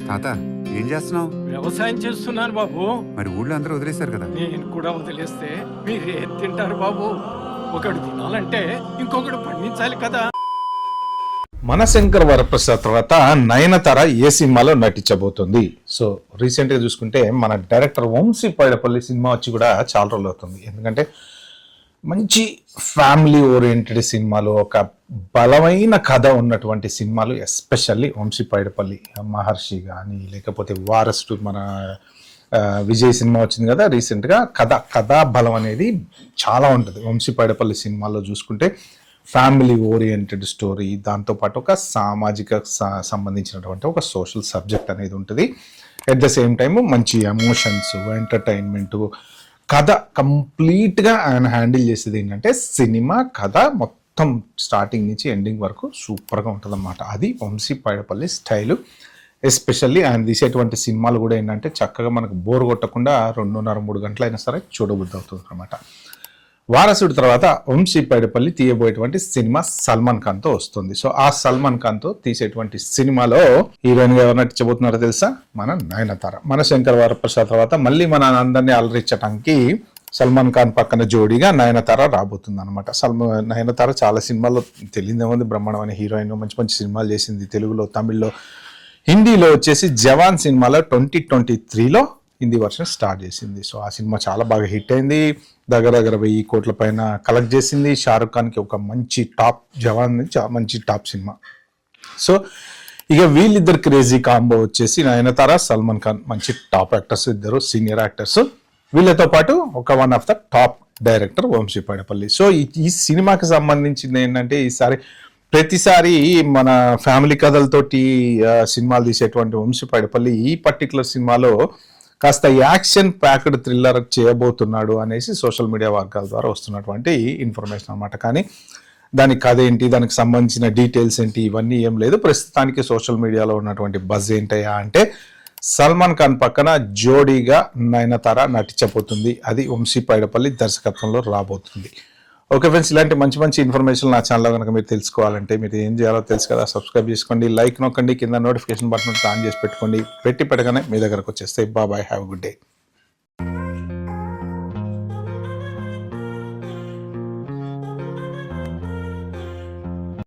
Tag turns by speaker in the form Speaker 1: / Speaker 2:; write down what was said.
Speaker 1: తాత ఏం చేస్తున్నావు?
Speaker 2: వ్యవసాయం చేస్తున్నాను బాబు.
Speaker 1: మరి ఊళ్ళో అందరూ వదిలేశారు కదా.
Speaker 2: నేను కూడా వదిలేస్తే మీరేం తింటారు బాబు? ఒకడు తినాలంటే ఇంకొకడు పండించాలి కదా.
Speaker 3: మనశంకర్ వరప్రసాద్ తర్వాత నయనతార ఏ సినిమాలో నటించబోతుంది? సో రీసెంట్గా చూసుకుంటే మన డైరెక్టర్ వంశీ పైడపల్లి సినిమా వచ్చి కూడా చాలా రోజులు అవుతుంది. ఎందుకంటే మంచి ఫ్యామిలీ ఓరియంటెడ్ సినిమాలు, ఒక బలమైన కథ ఉన్నటువంటి సినిమాలు, ఎస్పెషల్లీ వంశీ పైడపల్లి, మహర్షి కానీ లేకపోతే వారసుడు, మన విజయ్ సినిమా వచ్చింది కదా రీసెంట్గా, కథా బలం అనేది చాలా ఉంటుంది వంశీ పైడపల్లి సినిమాలో చూసుకుంటే. ఫ్యామిలీ ఓరియంటెడ్ స్టోరీ, దాంతోపాటు ఒక సామాజిక సంబంధించినటువంటి ఒక సోషల్ సబ్జెక్ట్ అనేది ఉంటుంది. ఎట్ ద సేమ్ టైం మంచి ఎమోషన్స్, ఎంటర్టైన్మెంటు, కథ కంప్లీట్గా ఆయన హ్యాండిల్ చేసేది ఏంటంటే సినిమా కథ మొత్తం స్టార్టింగ్ నుంచి ఎండింగ్ వరకు సూపర్గా ఉంటుంది అన్నమాట. అది వంశీ పైడపల్లి స్టైలు. ఎస్పెషల్లీ ఆయన తీసేటువంటి సినిమాలు కూడా ఏంటంటే చక్కగా మనకు బోర్ కొట్టకుండా 2.5-3 గంటలైనా సరే చూడబుద్ధి అవుతుంది అనమాట. వారసుడి తర్వాత వంశీ పైడపల్లి తీయబోయేటువంటి సినిమా సల్మాన్ ఖాన్తో వస్తుంది. సో ఆ సల్మాన్ ఖాన్తో తీసేటువంటి సినిమాలో హీరోయిన్గా ఎవరు నటించబోతున్నారో తెలుసా? మన నయనతార. మన శంకర్ వరప్రసాద్ తర్వాత మళ్ళీ మన అందరినీ అలరించడానికి సల్మాన్ ఖాన్ పక్కన జోడీగా నయనతార రాబోతుంది అనమాట. నయనతార చాలా సినిమాల్లో తెలియదేముంది, బ్రహ్మాండమైన హీరోయిన్, మంచి మంచి సినిమాలు చేసింది. తెలుగులో, తమిళ్లో, హిందీలో వచ్చేసి జవాన్ సినిమాలో 2023లో హిందీ వర్షన్ స్టార్ట్ చేసింది. సో ఆ సినిమా చాలా బాగా హిట్ అయింది, దగ్గర 1000 కోట్ల పైన కలెక్ట్ చేసింది. షారుఖ్ ఖాన్కి ఒక మంచి టాప్, జవాన్ మంచి టాప్ సినిమా. సో ఇక వీళ్ళిద్దరు క్రేజీ కాంబో వచ్చేసి నయనతార, సల్మాన్ ఖాన్, మంచి టాప్ యాక్టర్స్, ఇద్దరు సీనియర్ యాక్టర్స్. వీళ్ళతో పాటు ఒక one of the top director Vamshi Paidipally. So ఈ సినిమాకి సంబంధించింది ఏంటంటే ప్రతిసారి మన ఫ్యామిలీ కథలతోటి సినిమాలు తీసేటువంటి వంశీ పైడపల్లి ఈ పర్టికులర్ సినిమాలో కాస్త యాక్షన్ ప్యాక్డ్ థ్రిల్లర్ చేయబోతున్నాడు అనేసి సోషల్ మీడియా వర్గాల ద్వారా వస్తున్నటువంటి ఇన్ఫర్మేషన్ అనమాట. కానీ దానికి కథ ఏంటి, దానికి సంబంధించిన డీటెయిల్స్ ఏంటి, ఇవన్నీ ఏం లేదు. ప్రస్తుతానికి సోషల్ మీడియాలో ఉన్నటువంటి బజ్ ఏంటయ్యా అంటే సల్మాన్ ఖాన్ పక్కన జోడీగా నయనతార నటించబోతుంది. అది వంశీ పైడపల్లి దర్శకత్వంలో రాబోతుంది. ఓకే ఫ్రెండ్స్, ఇలాంటి మంచి మంచి ఇన్ఫర్మేషన్ నా ఛానల్లో కనుక మీరు తెలుసుకోవాలంటే మీరు ఏం చేయాలో తెలుసు కదా, సబ్స్క్రైబ్ చేసుకోండి, లైక్ నొక్కండి, కింద నోటిఫికేషన్ బటన్ ఆన్ చేసి పెట్టుకోండి. పెట్టగానే మీ దగ్గరకు వచ్చేస్తాయి. Bye, have a good day.